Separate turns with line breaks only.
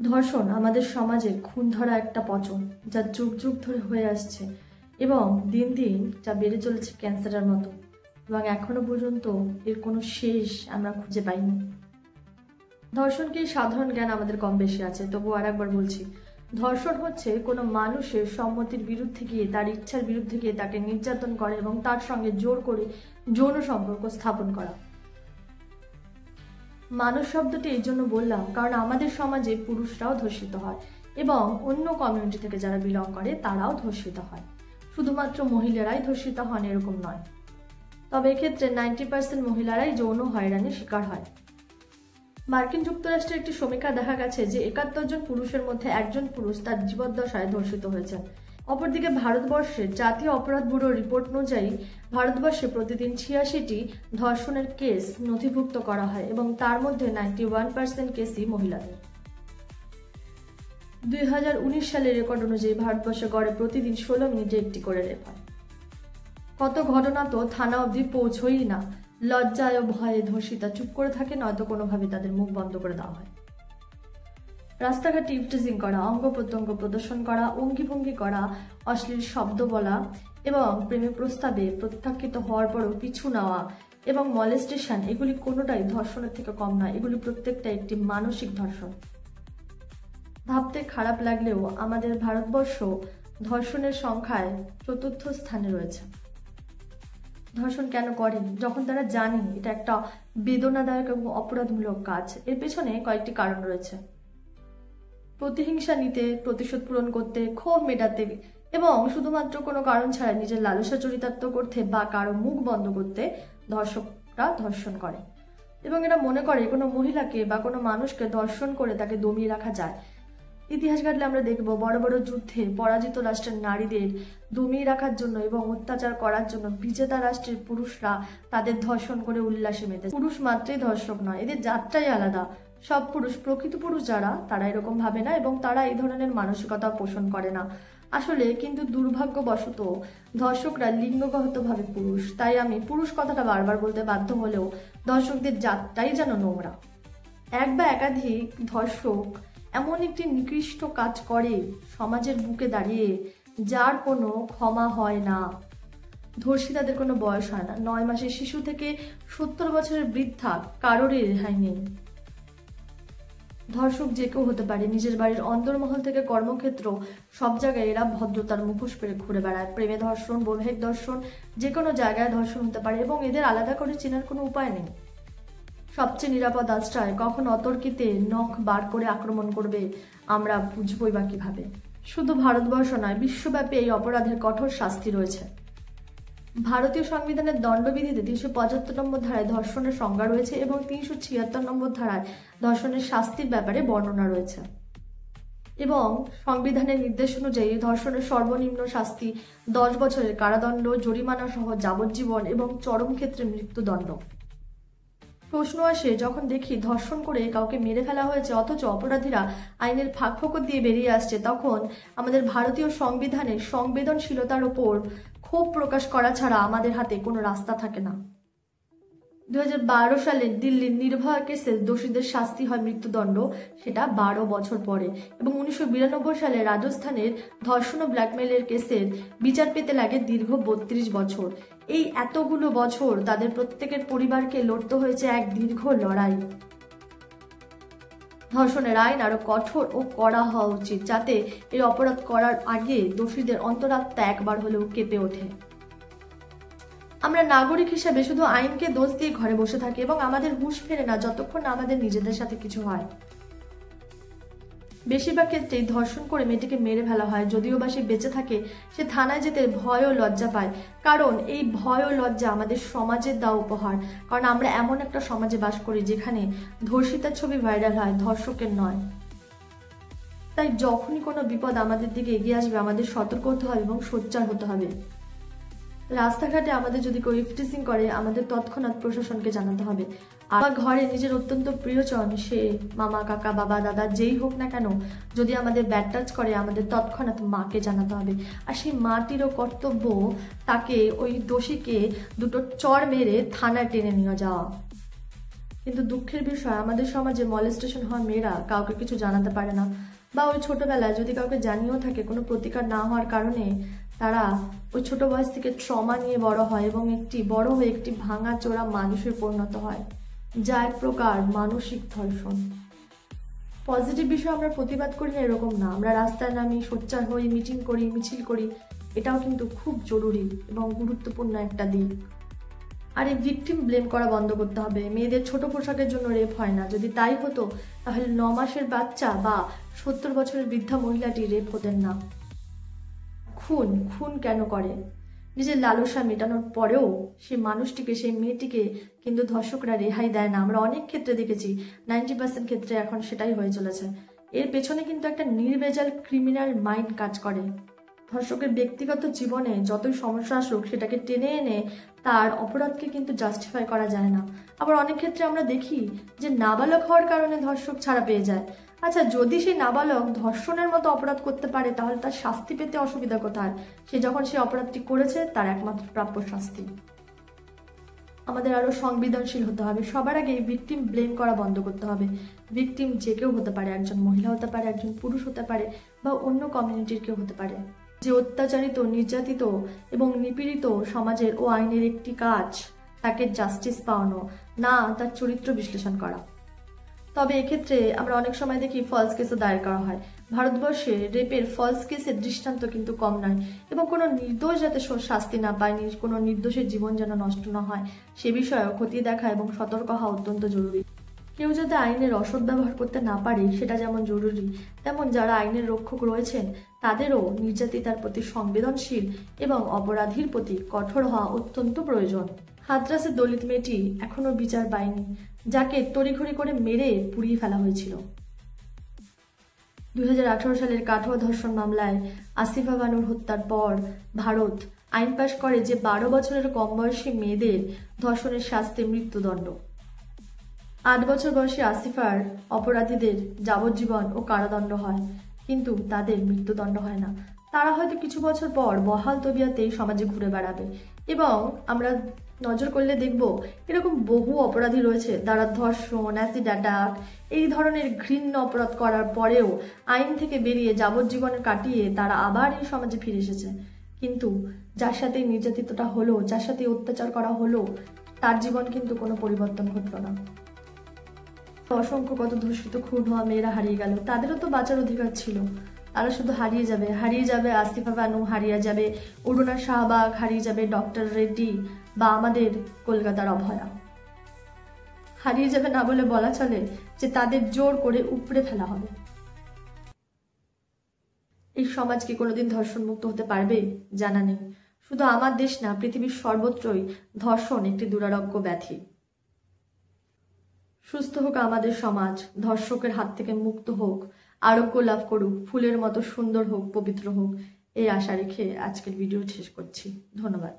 ধর্ষণ আমাদের সমাজের খুন ধরা একটা পচন, যা যুগ যুগ ধরে হয়ে আসছে এবং দিন দিন যা বেড়ে চলেছে ক্যান্সারের মতো, এবং এখনো পর্যন্ত এর কোনো শেষ আমরা খুঁজে পাইনি। ধর্ষণকে সাধারণ জ্ঞান আমাদের কম বেশি আছে, তবু আর একবার বলছি, ধর্ষণ হচ্ছে কোনো মানুষের সম্মতির বিরুদ্ধে গিয়ে, তার ইচ্ছার বিরুদ্ধে গিয়ে তাকে নির্যাতন করে এবং তার সঙ্গে জোর করে যৌন সম্পর্ক স্থাপন করা। মানুষ শব্দটি এই জন্য বললাম কারণ আমাদের সমাজে পুরুষরাও ধর্ষিত হয় এবং অন্য কমিউনিটি থেকে যারা বিলং করে তারাও ধর্ষিত হয়। শুধুমাত্র মহিলারাই ধর্ষিত হন এরকম নয়, তবে এক্ষেত্রে 90% মহিলারাই যৌন হয়রানির শিকার হয়। মার্কিন যুক্তরাষ্ট্রের একটি সমীক্ষা দেখা গেছে যে 71 জন পুরুষের মধ্যে একজন পুরুষ তার জীবদ্দশায় ধর্ষিত হয়েছেন। অপরদিকে ভারতবর্ষের জাতীয় অপরাধ ব্যুরোর রিপোর্ট অনুযায়ী ভারতবর্ষে প্রতিদিন 86টি ধর্ষণের কেস নথিভুক্ত করা হয় এবং তার মধ্যে 91% কেসই মহিলাদের। 2019 সালের রেকর্ড অনুযায়ী ভারতবর্ষে গড়ে প্রতিদিন 16 মিনিটে একটি করে রেপ হয়। কত ঘটনা তো থানা অবধি পৌঁছই না, লজ্জায় ও ভয়ে ধর্ষিতা চুপ করে থাকে, নয়তো কোনোভাবে তাদের মুখ বন্ধ করে দেওয়া হয়। রাস্তাঘাটে ইভটিজিং করা, অঙ্গ প্রত্যঙ্গ প্রদর্শন করা, অঙ্গিভঙ্গি করা, অশ্লীল শব্দ বলা এবং প্রেমে প্রস্তাবে প্রত্যাখ্যাত হওয়ার পরও পিছু নেওয়া এবং মলেস্টেশন, এগুলি কোনোটাই ধর্ষণের থেকে কম নয়। এগুলি প্রত্যেকটা একটি মানসিক ধর্ষণ। ভাবতে খারাপ লাগলেও আমাদের ভারতবর্ষ ধর্ষণের সংখ্যায় 4র্থ স্থানে রয়েছে। ধর্ষণ কেন করে? যখন তারা জানে এটা একটা বেদনাদায়ক এবং অপরাধমূলক কাজ। এর পেছনে কয়েকটি কারণ রয়েছে। প্রতিহিংসা নিতে, প্রতিশোধ পূরণ করতে, ক্ষোভ মেটাতে এবং শুধুমাত্র কোনো কারণ ছাড়া নিজের লালসা চরিতার্থ করতে বা কারো মুখ বন্ধ করতে ধর্ষকরা ধর্ষণ করে এবং এরা মনে করে কোনো মহিলাকে বা কোনো মানুষকে ধর্ষণ করে তাকে দমিয়ে রাখা যায়। ইতিহাস ঘাটলে আমরা দেখব বড় বড় যুদ্ধে পরাজিত রাষ্ট্রের নারীদের দমিয়ে রাখার জন্য এবং অত্যাচার করার জন্য বিজেতা রাষ্ট্রের পুরুষরা তাদের ধর্ষণ করে উল্লাসে মেতে। পুরুষ মাত্রই ধর্ষক নয়, এদের জাতটাই আলাদা। সব পুরুষ, প্রকৃত পুরুষ যারা, তারা এরকম ভাবে না এবং তারা এই ধরনের মানসিকতা পোষণ করে না আসলে। কিন্তু দুর্ভাগ্যবশত ধর্ষকরা লিঙ্গগতভাবে পুরুষ, তাই আমি পুরুষ কথাটা বারবার বলতে বাধ্য হলেও ধর্ষকদের জাতটাই যেন নোংরা। এক বা একাধিক ধর্ষক এমন একটি নিকৃষ্ট কাজ করে সমাজের বুকে দাঁড়িয়ে, যার কোনো ক্ষমা হয় না। ধর্ষিতাদের কোনো বয়স হয় না, 9 মাসের শিশু থেকে 70 বছরের বৃদ্ধা, কারোরই রেহাই নেই। ধর্ষক যে কেউ হতে পারে। নিজের বাড়ির অন্দরমহল থেকে কর্মক্ষেত্র, সব জায়গায় এরা ভদ্রতার মুখোশ পেরে ঘুরে বেড়ায়। প্রেমে ধর্ষণ, বৈবাহিক ধর্ষণ, যে কোনো জায়গায় ধর্ষণ হতে পারে এবং এদের আলাদা করে চেনার কোনো উপায় নেই। সবচেয়ে নিরাপদ আশ্রয় কখন অতর্কিতে নখ বার করে আক্রমণ করবে আমরা বুঝবই বা কিভাবে। শুধু ভারতবর্ষ নয়, বিশ্বব্যাপী এই অপরাধের কঠোর শাস্তি রয়েছে। ভারতীয় সংবিধানের দণ্ডবিধিতে 375 নম্বর ধারায় ধর্ষণের সংজ্ঞা রয়েছে এবং 376 নম্বর ধারায় ধর্ষণের শাস্তির ব্যাপারে বর্ণনা রয়েছে এবং সংবিধানের নির্দেশ অনুযায়ী ধর্ষণের সর্বনিম্ন শাস্তি 10 বছরের কারাদণ্ড, জরিমানা সহ যাবজ্জীবন এবং চরম ক্ষেত্রে মৃত্যুদণ্ড। প্রশ্ন আসে যখন দেখি ধর্ষণ করে কাউকে মেরে ফেলা হয়েছে অথচ অপরাধীরা আইনের ফাঁকফোকর দিয়ে বেরিয়ে আসছে, তখন আমাদের ভারতীয় সংবিধানের সংবেদনশীলতার ওপর ক্ষোভ প্রকাশ করা ছাড়া আমাদের হাতে কোনো রাস্তা থাকে না। 2012 সালে দিল্লির নির্ভয়া কেসে দোষীদের শাস্তি হয় মৃত্যুদণ্ড, সেটা 12 বছর পরে, এবং 1992 সালে রাজস্থানের ধর্ষণ ও ব্ল্যাকমেইলের কেসের বিচার পেতে লাগে দীর্ঘ 32 বছর। এই এতগুলো বছর তাদের প্রত্যেকের পরিবারকে লড়তে হয়েছে এক দীর্ঘ লড়াই। ধর্ষণের আইন আরো কঠোর ও কড়া হওয়া উচিত, যাতে এই অপরাধ করার আগে দোষীদের অন্তরাত্মা একবার হলেও কেঁপে ওঠে। আমরা নাগরিক হিসেবে শুধু আইনকে দোষ দিয়ে ঘরে বসে থাকি এবং আমাদের হুঁশ ফেরে না যতক্ষণ না আমাদের নিজেদের সাথে কিছু হয়। বেশিরভাগ ক্ষেত্রেই ধর্ষণ করে মেয়েটিকে মেরে ফেলা হয়, যদিও বা সে বেঁচে থাকে সে থানায় যেতে ভয় ও লজ্জা পায়, কারণ এই ভয় ও লজ্জা আমাদের সমাজের দেওয়া উপহার। কারণ আমরা এমন একটা সমাজে বাস করি যেখানে ধর্ষিতার ছবি ভাইরাল হয়, ধর্ষকের নয়। তাই যখনই কোনো বিপদ আমাদের দিকে এগিয়ে আসবে আমাদের সতর্ক হতে হবে এবং সোচ্চার হতে হবে। রাস্তাঘাটে আমাদের যদি কেউ ইভটিজিং করে আমাদের তৎক্ষণাৎ প্রশাসনকে জানাতে হবে। আমার ঘরে নিজের অত্যন্ত প্রিয়জন, সে মামা, কাকা, বাবা, দাদা যেই হোক না কেন, যদি আমাদের ব্যাড টাচ করে আমাদের তৎক্ষণাৎ মাকে জানাতে হবে। আর সেই মাটিরও কর্তব্য তাকে, ওই দোষীকে 2টো চড় মেরে থানায় টেনে নিয়ে যাওয়া। কিন্তু দুঃখের বিষয়, আমাদের সমাজে মলেস্টেশন হওয়া মেয়েরা কাউকে কিছু জানাতে পারে না, বা ওই ছোটবেলায় যদি কাউকে জানিয়েও থাকে, কোনো প্রতিকার না হওয়ার কারণে তারা ওই ছোট বয়স থেকে ট্রমা নিয়ে বড় হয় এবং বড় হয়ে একটি ভাঙা চোরা মানুষে পরিণত হয়, যা এক প্রকার মানসিক ধর্ষণ। পজিটিভ বিষয় আমরা প্রতিবাদ করি না এরকম না, আমরা রাস্তায় নামি, সোচ্চার হই, মিটিং করি, মিছিল করি, এটাও কিন্তু খুব জরুরি এবং গুরুত্বপূর্ণ একটা দিক। আর এই ভিকটিম ব্লেম করা বন্ধ করতে হবে। মেয়েদের ছোট পোশাকের জন্য রেপ হয় না, যদি তাই হতো তাহলে 9 মাসের বাচ্চা বা 70 বছরের বৃদ্ধা মহিলাটি রেপ হতেন না। খুন কেন করে? নিজের লালসা মেটানোর পরেও সেই মানুষটিকে, সেই মেয়েটিকে কিন্তু ধর্ষকরা রেহাই দেয় না। আমরা অনেক ক্ষেত্রে দেখেছি, 90% ক্ষেত্রে এখন সেটাই হয়ে চলেছে। এর পেছনে কিন্তু একটা নির্ভেজাল ক্রিমিনাল মাইন্ড কাজ করে। ধর্ষকের ব্যক্তিগত জীবনে যতই সমস্যা আসুক, সেটাকে টেনে এনে তার অপরাধকে কিন্তু জাস্টিফাই করা যায় না। আবার অনেক ক্ষেত্রে আমরা দেখি যে নাবালক হওয়ার কারণে ধর্ষক ছাড়া পেয়ে যায়। আচ্ছা, যদি সেই নাবালক ধর্ষণের মতো অপরাধ করতে পারে, তাহলে তার শাস্তি পেতে অসুবিধা কোথায়? সে যখন সেই অপরাধটি করেছে, তার একমাত্র প্রাপ্য শাস্তি। আমাদের আরো সংবেদনশীল হতে হবে। সবার আগে ভিকটিম ব্লেম করা বন্ধ করতে হবে। ভিকটিম যে কেউ হতে পারে, একজন মহিলা হতে পারে, একজন পুরুষ হতে পারে, বা অন্য কমিউনিটির কেউ হতে পারে। যে অত্যাচারিত, নির্যাতিত এবং নিপীড়িত সমাজের ও আইনের একটি কাজ তাকে জাস্টিস পাওয়ানো, না তার চরিত্র বিশ্লেষণ করা। তবে এক্ষেত্রে আমরা অনেক সময় দেখি ফলস কেসও দায়ের করা হয়। ভারতবর্ষে রেপের ফলস কেসের দৃষ্টান্ত কিন্তু কম নয়, এবং কোনো নির্দোষ যাতে শাস্তি না পায়, কোনো নির্দোষের জীবন যেন নষ্ট না হয়, সে বিষয়েও খতিয়ে দেখা এবং সতর্ক হওয়া অত্যন্ত জরুরি। কেউ যাতে আইনের অসৎ ব্যবহার করতে না পারে, সেটা যেমন জরুরি, তেমন যারা আইনের রক্ষক রয়েছেন তাদেরও নির্যাতিতার প্রতি সংবেদনশীল এবং অপরাধীর প্রতি কঠোর হওয়া অত্যন্ত প্রয়োজন। হাতরাসের দলিত মেয়েটি এখনো বিচার পায়নি, যাকে তড়িঘড়ি করে মেরে পুড়িয়ে ফেলা হয়েছিল। 2018 সালের কাঠুয়া ধর্ষণ মামলায় আসিফা বানুর হত্যার পর ভারত আইন পাশ করে যে 12 বছরের কম বয়সী মেয়েদের ধর্ষণের শাস্তি মৃত্যুদণ্ড। 8 বছর বয়সী আসিফার অপরাধীদের যাবজ্জীবন ও কারাদণ্ড হয়, কিন্তু তাদের মৃত্যুদণ্ড হয় না। তারা হয়তো কিছু বছর পর বহাল তবিয়াতেই সমাজে ঘুরে বেড়াবে, এবং আমরা নজর করলে দেখব এরকম বহু অপরাধী রয়েছে যারা ধর্ষণ, অ্যাসিড অ্যাটাক, এই ধরনের ঘৃণ্য অপরাধ করার পরেও আইন থেকে বেরিয়ে যাবজ্জীবন কাটিয়ে তারা আবার এই সমাজে ফিরে এসেছে। কিন্তু যার সাথে নির্যাতিতটা হলো, যার সাথে অত্যাচার করা হলো, তার জীবন কিন্তু কোনো পরিবর্তন ঘটল না। অসংখ্য কত ধর্ষিত, খুন হওয়া মেয়েরা হারিয়ে গেল, তাদেরও তো বাঁচার অধিকার ছিল। তারা শুধু হারিয়ে যাবে আসিফা বানু, হারিয়ে যাবে অরুণা শাহবাগ, হারিয়ে যাবে ডক্টর রেড্ডি, বা আমাদের কলকাতার অভয়া। হারিয়ে যাবে না বলে বলা চলে যে তাদের জোর করে উপড়ে ফেলা হবে। এই সমাজ কি কোনোদিন ধর্ষণ মুক্ত হতে পারবে? জানা নেই। শুধু আমার দেশ না, পৃথিবীর সর্বত্রই ধর্ষণ একটি দুরারোগ্য ব্যাধি। সুস্থ হোক আমাদের সমাজ, ধর্ষকের হাত থেকে মুক্ত হোক, আরোগ্য লাভ করুক, ফুলের মতো সুন্দর হোক, পবিত্র হোক, এই আশা রেখে আজকের ভিডিও শেষ করছি। ধন্যবাদ।